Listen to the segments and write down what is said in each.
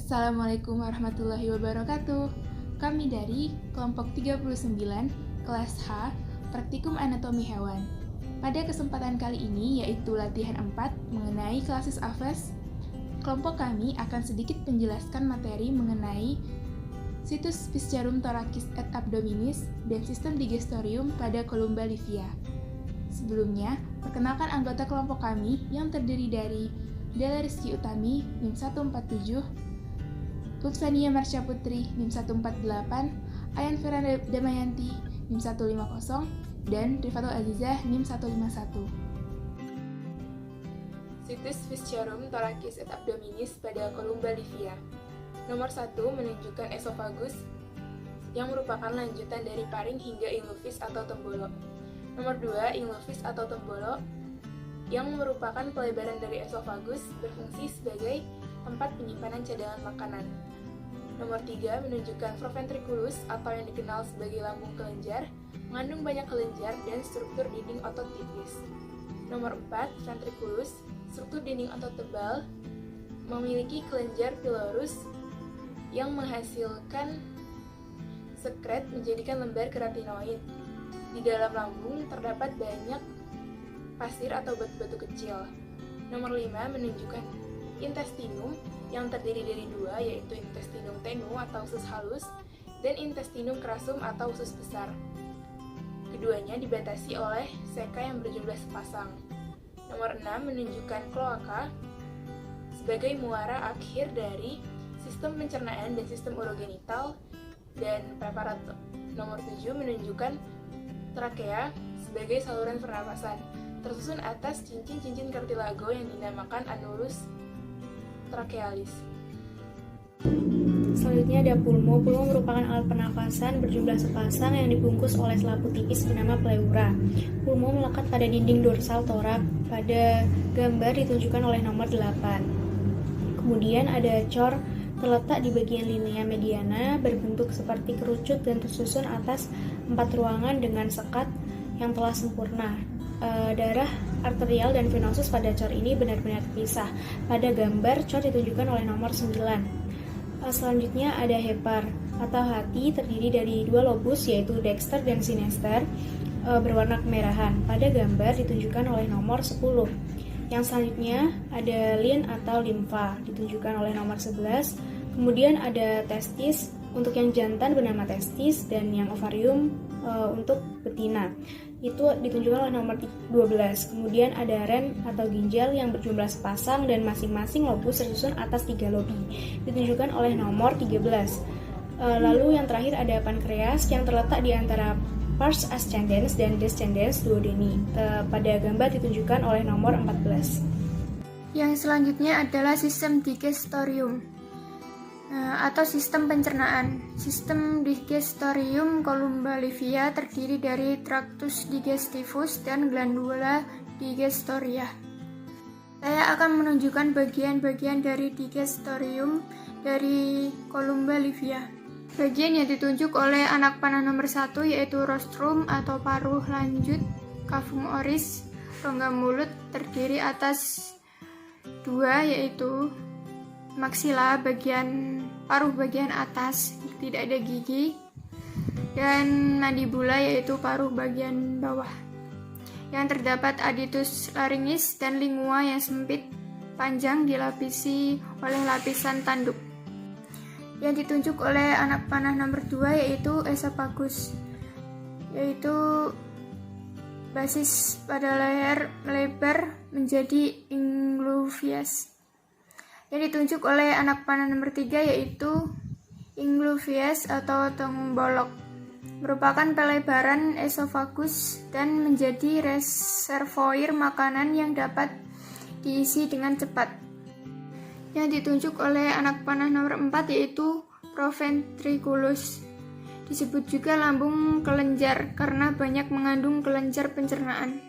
Assalamualaikum warahmatullahi wabarakatuh. Kami dari kelompok 39, kelas H, Praktikum Anatomi Hewan. Pada kesempatan kali ini, yaitu latihan 4 mengenai klasis AFES, kelompok kami akan sedikit menjelaskan materi mengenai situs Viscerum thoracis et abdominis dan sistem digestorium pada Columba livia. Sebelumnya, perkenalkan anggota kelompok kami yang terdiri dari Della Rizky Utami, NIM 147, Lutfania Marsha Putri, NIM 148, Ayan Vera Damayanti, NIM 150, dan Rifatul Azizah, NIM 151. Situs Viscerum thoracis et abdominis pada Columba livia. Nomor 1 menunjukkan esofagus yang merupakan lanjutan dari paring hingga inguvis atau tembolo. Nomor 2, inguvis atau tembolo yang merupakan pelebaran dari esofagus berfungsi sebagai tempat penyimpanan cadangan makanan. Nomor 3 menunjukkan proventriculus atau yang dikenal sebagai lambung kelenjar, mengandung banyak kelenjar dan struktur dinding otot tipis. Nomor 4, ventriculus, struktur dinding otot tebal, memiliki kelenjar pilorus yang menghasilkan sekret menjadikan lembar keratinoid. Di dalam lambung terdapat banyak pasir atau batu-batu kecil. Nomor 5 menunjukkan intestinum yang terdiri dari 2, yaitu intestinum tenu atau usus halus dan intestinum crassum atau usus besar. Keduanya dibatasi oleh seka yang berjumlah sepasang. Nomor 6 menunjukkan kloaka sebagai muara akhir dari sistem pencernaan dan sistem urogenital, dan preparat nomor 7 menunjukkan trakea sebagai saluran pernapasan, tersusun atas cincin-cincin kartilago yang dinamakan annulus trachealis. Selanjutnya ada pulmo. Pulmo merupakan alat pernapasan berjumlah sepasang yang dibungkus oleh selaput tipis bernama pleura. Pulmo melekat pada dinding dorsal torak. Pada gambar ditunjukkan oleh nomor 8. Kemudian ada cor terletak di bagian linea mediana, berbentuk seperti kerucut dan tersusun atas 4 ruangan dengan sekat yang telah sempurna. Darah arterial dan venosus pada cor ini benar-benar terpisah. Pada gambar, cor ditunjukkan oleh nomor 9. Selanjutnya ada hepar atau hati, terdiri dari 2 lobus, yaitu dexter dan sinister, berwarna kemerahan. Pada gambar ditunjukkan oleh nomor 10. Yang selanjutnya ada lin atau limfa, ditunjukkan oleh nomor 11. Kemudian ada testis, untuk yang jantan bernama testis, dan yang ovarium untuk betina, itu ditunjukkan oleh nomor 12. Kemudian ada ren atau ginjal yang berjumlah sepasang dan masing-masing lobus tersusun atas 3 lobi, ditunjukkan oleh nomor 13. Lalu yang terakhir ada pankreas yang terletak di antara pars ascendens dan descendens duodeni. Pada gambar ditunjukkan oleh nomor 14. Yang selanjutnya adalah sistem digestorium atau sistem pencernaan. Sistem digestorium Columba livia terdiri dari tractus digestivus dan glandula digestoria. Saya akan menunjukkan bagian-bagian dari digestorium dari Columba livia. Bagian yang ditunjuk oleh anak panah nomor 1 yaitu rostrum atau paruh lanjut, cavum oris, rongga mulut terdiri atas 2, yaitu maksila paruh bagian atas, tidak ada gigi, dan mandibula yaitu paruh bagian bawah. Yang terdapat aditus laringis dan lingua yang sempit panjang dilapisi oleh lapisan tanduk. Yang ditunjuk oleh anak panah nomor 2 yaitu esophagus, yaitu basis pada leher melebar menjadi ingluvias. Yang ditunjuk oleh anak panah nomor 3 yaitu ingluvias atau tengbolok, merupakan pelebaran esofagus dan menjadi reservoir makanan yang dapat diisi dengan cepat. Yang ditunjuk oleh anak panah nomor 4 yaitu proventriculus. Disebut juga lambung kelenjar karena banyak mengandung kelenjar pencernaan.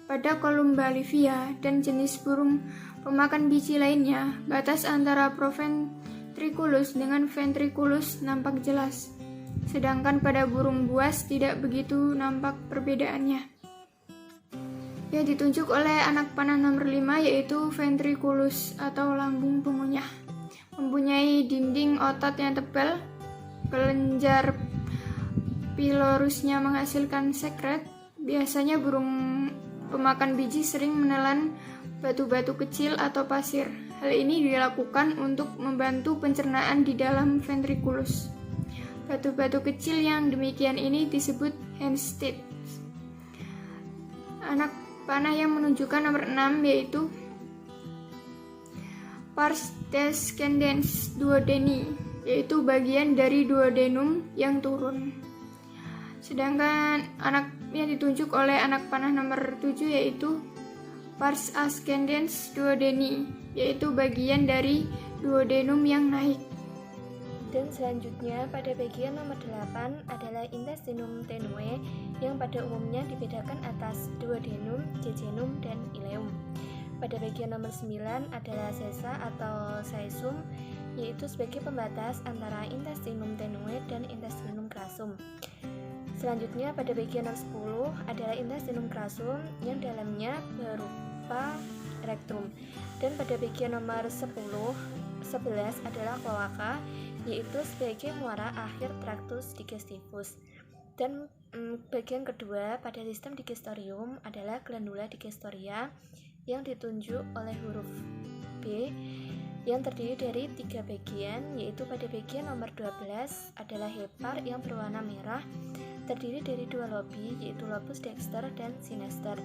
Pada Columba livia dan jenis burung pemakan biji lainnya, batas antara proventriculus dengan ventriculus nampak jelas. Sedangkan pada burung buas tidak begitu nampak perbedaannya. yang ditunjuk oleh anak panah nomor 5 yaitu ventriculus atau lambung pengunyah. Mempunyai dinding otot yang tebal, kelenjar pilorusnya menghasilkan sekret. Biasanya burung pemakan biji sering menelan batu-batu kecil atau pasir. Hal ini dilakukan untuk membantu pencernaan di dalam ventriculus. Batu-batu kecil yang demikian ini disebut Henstedt. Anak panah yang menunjukkan nomor 6 yaitu pars descendens duodeni, yaitu bagian dari duodenum yang turun. Sedangkan anak yang ditunjuk oleh anak panah nomor 7 yaitu pars ascendens duodeni, yaitu bagian dari duodenum yang naik. Dan selanjutnya pada bagian nomor 8 adalah intestinum tenue yang pada umumnya dibedakan atas duodenum, jejunum, dan ileum. Pada bagian nomor 9 adalah sesa atau caesum, yaitu sebagai pembatas antara intestinum tenue dan intestinum crassum. Selanjutnya pada bagian nomor 10 adalah intestinum crassum yang dalamnya berupa rectum. Dan pada bagian nomor 11 adalah cloaca, yaitu sebagai muara akhir traktus digestivus. Dan bagian kedua pada sistem digestorium adalah glandula digestoria yang ditunjuk oleh huruf B yang terdiri dari 3 bagian, yaitu pada bagian nomor 12 adalah hepar yang berwarna merah, terdiri dari 2 lobi, yaitu lobus dexter dan sinester.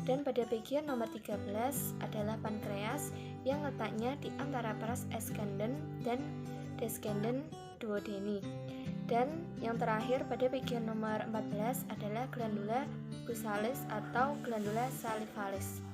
Dan pada bagian nomor 13 adalah pankreas yang letaknya di antara pars ascendens dan descendens duodeni. Dan yang terakhir pada bagian nomor 14 adalah glandula buccalis atau glandula salivalis.